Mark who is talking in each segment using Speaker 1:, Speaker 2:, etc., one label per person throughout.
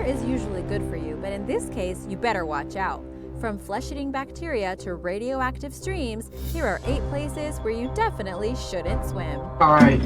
Speaker 1: is usually good for you, but in this case, you better watch out. From flesh-eating bacteria to radioactive streams, here are 8 places where you definitely shouldn't swim.
Speaker 2: All right.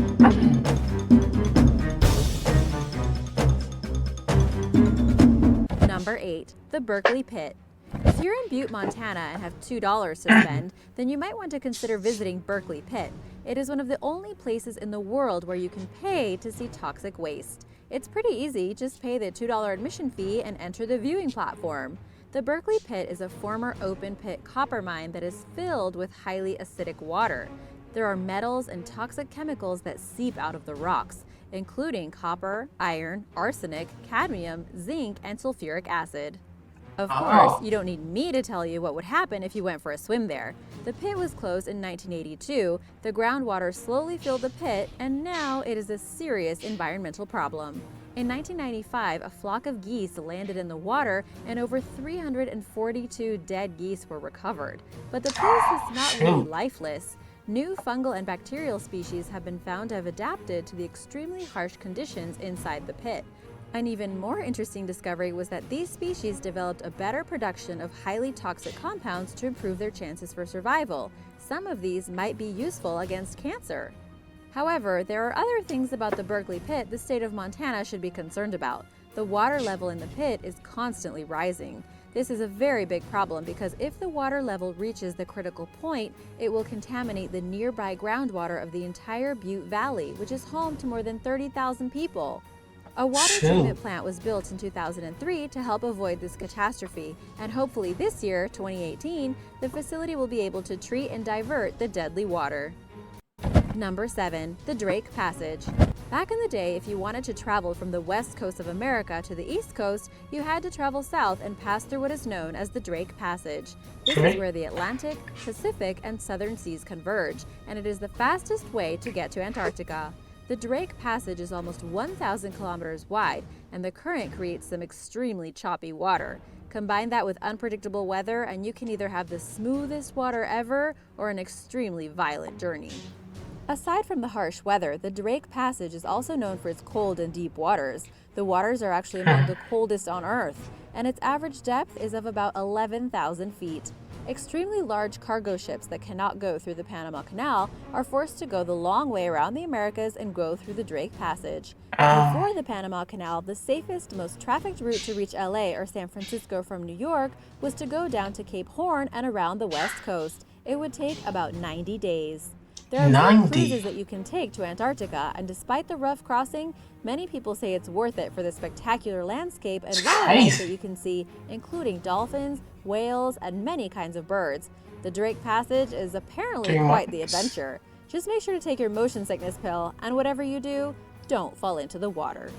Speaker 1: Number 8. The Berkeley Pit. If you're in Butte, Montana and have $2 to spend, then you might want to consider visiting Berkeley Pit. It is one of the only places in the world where you can pay to see toxic waste. It's pretty easy, just pay the $2 admission fee and enter the viewing platform. The Berkeley Pit is a former open-pit copper mine that is filled with highly acidic water. There are metals and toxic chemicals that seep out of the rocks, including copper, iron, arsenic, cadmium, zinc, and sulfuric acid. Of course, you don't need me to tell you what would happen if you went for a swim there. The pit was closed in 1982, the groundwater slowly filled the pit, and now it is a serious environmental problem. In 1995, a flock of geese landed in the water and over 342 dead geese were recovered. But the place is not really lifeless. New fungal and bacterial species have been found to have adapted to the extremely harsh conditions inside the pit. An even more interesting discovery was that these species developed a better production of highly toxic compounds to improve their chances for survival. Some of these might be useful against cancer. However, there are other things about the Berkeley Pit the state of Montana should be concerned about. The water level in the pit is constantly rising. This is a very big problem because if the water level reaches the critical point, it will contaminate the nearby groundwater of the entire Butte Valley, which is home to more than 30,000 people. A water treatment plant was built in 2003 to help avoid this catastrophe, and hopefully this year, 2018, the facility will be able to treat and divert the deadly water. Number 7. The Drake Passage. Back in the day, if you wanted to travel from the west coast of America to the east coast, you had to travel south and pass through what is known as the Drake Passage. This is where the Atlantic, Pacific, and Southern Seas converge, and it is the fastest way to get to Antarctica. The Drake Passage is almost 1,000 kilometers wide, and the current creates some extremely choppy water. Combine that with unpredictable weather, and you can either have the smoothest water ever or an extremely violent journey. Aside from the harsh weather, the Drake Passage is also known for its cold and deep waters. The waters are actually among the coldest on Earth, and its average depth is of about 11,000 feet. Extremely large cargo ships that cannot go through the Panama Canal are forced to go the long way around the Americas and go through the Drake Passage. Before the Panama Canal, the safest, most trafficked route to reach LA or San Francisco from New York was to go down to Cape Horn and around the West Coast. It would take about 90 days. There are boat cruises that you can take to Antarctica, and despite the rough crossing, many people say it's worth it for the spectacular landscape and wildlife that you can see, including dolphins, whales, and many kinds of birds. The Drake Passage is apparently quite the adventure. Just make sure to take your motion sickness pill, and whatever you do, don't fall into the water.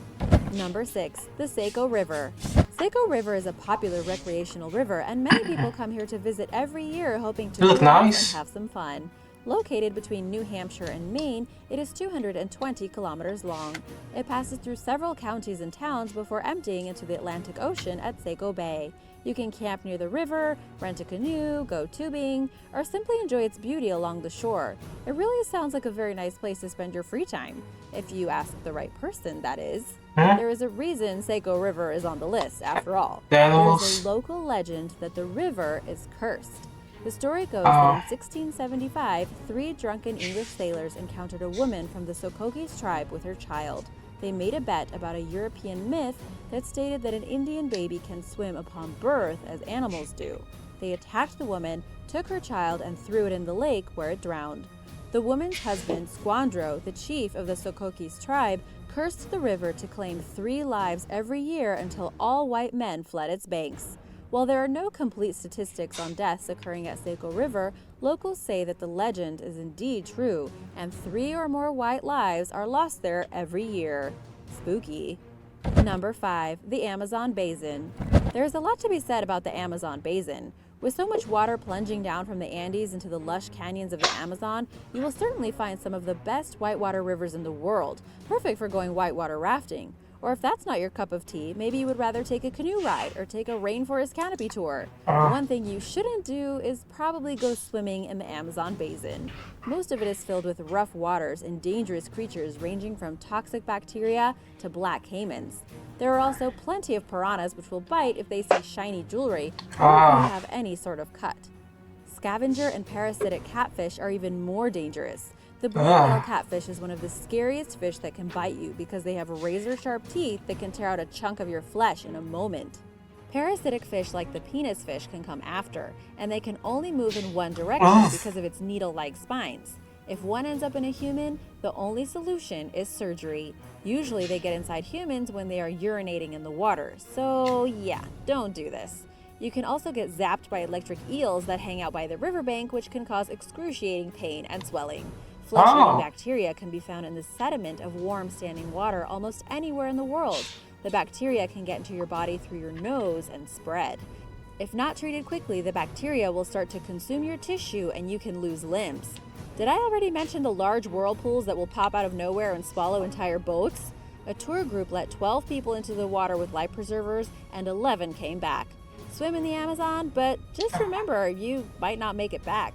Speaker 1: Number 6. The Saco River. Saco River is a popular recreational river, and many people come here to visit every year hoping to relax and have some fun. Located between New Hampshire and Maine, it is 220 kilometers long. It passes through several counties and towns before emptying into the Atlantic Ocean at Saco Bay. You can camp near the river, rent a canoe, go tubing, or simply enjoy its beauty along the shore. It really sounds like a very nice place to spend your free time. If you ask the right person, that is. There is a reason Saco River is on the list, after all. There is a local legend that the river is cursed. The story goes that in 1675, 3 drunken English sailors encountered a woman from the Sokokees tribe with her child. They made a bet about a European myth that stated that an Indian baby can swim upon birth as animals do. They attacked the woman, took her child, and threw it in the lake where it drowned. The woman's husband, Squandro, the chief of the Sokokees tribe, cursed the river to claim 3 lives every year until all white men fled its banks. While there are no complete statistics on deaths occurring at Saco River, locals say that the legend is indeed true, and 3 or more white lives are lost there every year. Spooky. Number 5. The Amazon Basin. There's a lot to be said about the Amazon Basin. With so much water plunging down from the Andes into the lush canyons of the Amazon, you will certainly find some of the best whitewater rivers in the world, perfect for going whitewater rafting. Or if that's not your cup of tea, maybe you would rather take a canoe ride or take a rainforest canopy tour. One thing you shouldn't do is probably go swimming in the Amazon basin. Most of it is filled with rough waters and dangerous creatures ranging from toxic bacteria to black caimans. There are also plenty of piranhas which will bite if they see shiny jewelry or if you have any sort of cut. Scavenger and parasitic catfish are even more dangerous. The blue whale catfish is one of the scariest fish that can bite you because they have razor-sharp teeth that can tear out a chunk of your flesh in a moment. Parasitic fish like the penis fish can come after, and they can only move in one direction because of its needle-like spines. If one ends up in a human, the only solution is surgery. Usually they get inside humans when they are urinating in the water, so yeah, don't do this. You can also get zapped by electric eels that hang out by the riverbank, which can cause excruciating pain and swelling. Flesh-eating bacteria can be found in the sediment of warm standing water almost anywhere in the world. The bacteria can get into your body through your nose and spread. If not treated quickly, the bacteria will start to consume your tissue and you can lose limbs. Did I already mention the large whirlpools that will pop out of nowhere and swallow entire boats? A tour group let 12 people into the water with life preservers and 11 came back. Swim in the Amazon, but just remember, you might not make it back.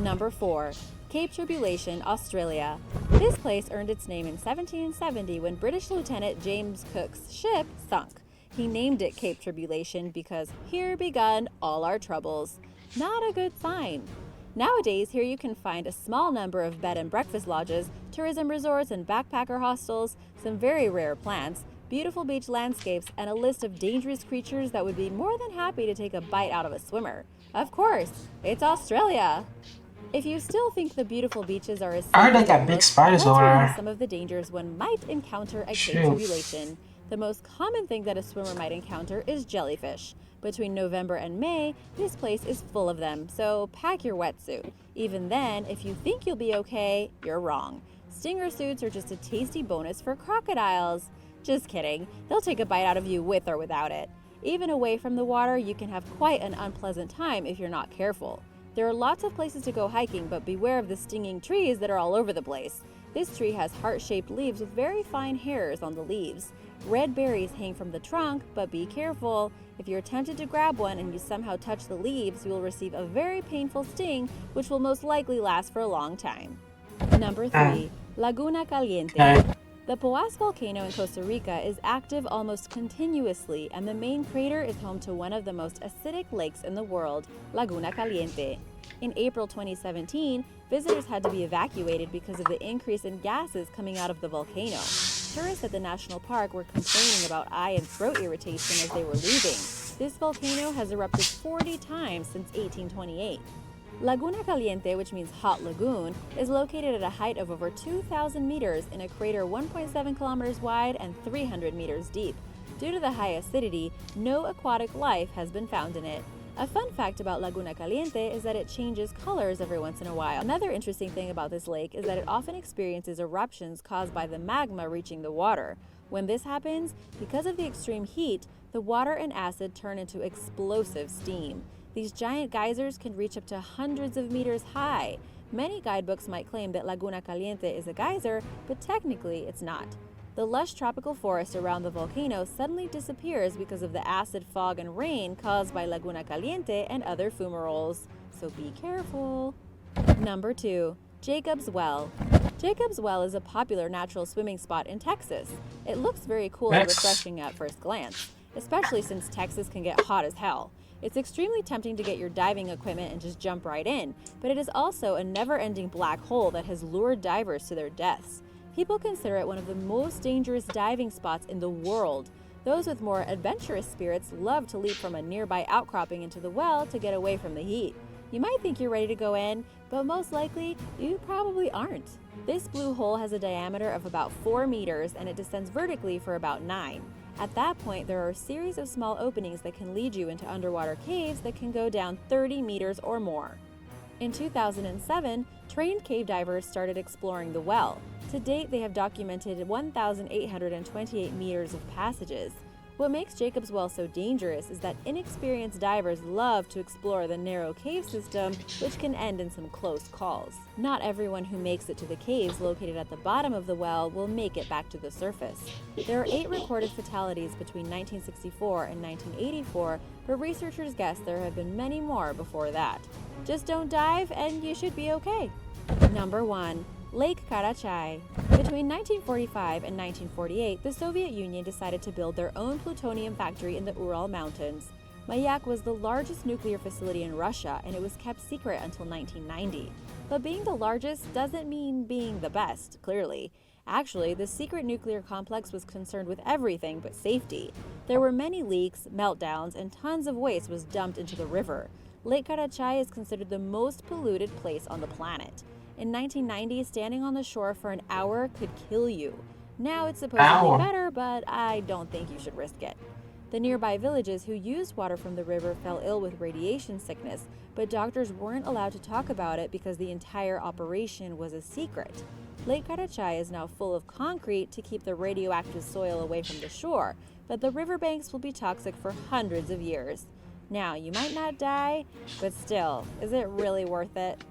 Speaker 1: Number 4. Cape Tribulation, Australia. This place earned its name in 1770 when British Lieutenant James Cook's ship sunk. He named it Cape Tribulation because here begun all our troubles. Not a good sign. Nowadays, here you can find a small number of bed and breakfast lodges, tourism resorts and backpacker hostels, some very rare plants, beautiful beach landscapes, and a list of dangerous creatures that would be more than happy to take a bite out of a swimmer. Of course, it's Australia! If you still think the beautiful beaches are as
Speaker 2: I heard
Speaker 1: safe
Speaker 2: they
Speaker 1: as
Speaker 2: got
Speaker 1: they
Speaker 2: big
Speaker 1: look,
Speaker 2: spiders
Speaker 1: let's
Speaker 2: over
Speaker 1: review
Speaker 2: there.
Speaker 1: some of the dangers one might encounter at Cape
Speaker 2: Shoot.
Speaker 1: Tribulation. The most common thing that a swimmer might encounter is jellyfish. Between November and May, this place is full of them, so pack your wetsuit. Even then, if you think you'll be okay, you're wrong. Stinger suits are just a tasty bonus for crocodiles. Just kidding, they'll take a bite out of you with or without it. Even away from the water, you can have quite an unpleasant time if you're not careful. There are lots of places to go hiking, but beware of the stinging trees that are all over the place. This tree has heart-shaped leaves with very fine hairs on the leaves. Red berries hang from the trunk, but be careful. If you're tempted to grab one and you somehow touch the leaves, you will receive a very painful sting, which will most likely last for a long time. Number 3. Laguna Caliente.
Speaker 2: Okay.
Speaker 1: The Poás volcano in Costa Rica is active almost continuously, and the main crater is home to one of the most acidic lakes in the world, Laguna Caliente. In April 2017, visitors had to be evacuated because of the increase in gases coming out of the volcano. Tourists at the national park were complaining about eye and throat irritation as they were leaving. This volcano has erupted 40 times since 1828. Laguna Caliente, which means hot lagoon, is located at a height of over 2,000 meters in a crater 1.7 kilometers wide and 300 meters deep. Due to the high acidity, no aquatic life has been found in it. A fun fact about Laguna Caliente is that it changes colors every once in a while. Another interesting thing about this lake is that it often experiences eruptions caused by the magma reaching the water. When this happens, because of the extreme heat, the water and acid turn into explosive steam. These giant geysers can reach up to hundreds of meters high. Many guidebooks might claim that Laguna Caliente is a geyser, but technically it's not. The lush tropical forest around the volcano suddenly disappears because of the acid fog and rain caused by Laguna Caliente and other fumaroles. So be careful. Number 2. Jacob's Well. Jacob's Well is a popular natural swimming spot in Texas. It looks very cool and refreshing at first glance, especially since Texas can get hot as hell. It's extremely tempting to get your diving equipment and just jump right in, but it is also a never-ending black hole that has lured divers to their deaths. People consider it one of the most dangerous diving spots in the world. Those with more adventurous spirits love to leap from a nearby outcropping into the well to get away from the heat. You might think you're ready to go in, but most likely, you probably aren't. This blue hole has a diameter of about 4 meters and it descends vertically for about 9. At that point, there are a series of small openings that can lead you into underwater caves that can go down 30 meters or more. In 2007, trained cave divers started exploring the well. To date, they have documented 1,828 meters of passages. What makes Jacob's Well so dangerous is that inexperienced divers love to explore the narrow cave system, which can end in some close calls. Not everyone who makes it to the caves located at the bottom of the well will make it back to the surface. There are 8 recorded fatalities between 1964 and 1984, but researchers guess there have been many more before that. Just don't dive and you should be okay. Number 1. Lake Karachay. Between 1945 and 1948, the Soviet Union decided to build their own plutonium factory in the Ural Mountains. Mayak was the largest nuclear facility in Russia, and it was kept secret until 1990. But being the largest doesn't mean being the best, clearly. Actually, the secret nuclear complex was concerned with everything but safety. There were many leaks, meltdowns, and tons of waste was dumped into the river. Lake Karachay is considered the most polluted place on the planet. In 1990, standing on the shore for an hour could kill you. Now it's supposedly better, but I don't think you should risk it. The nearby villages who used water from the river fell ill with radiation sickness, but doctors weren't allowed to talk about it because the entire operation was a secret. Lake Karachay is now full of concrete to keep the radioactive soil away from the shore, but the riverbanks will be toxic for hundreds of years. Now, you might not die, but still, is it really worth it?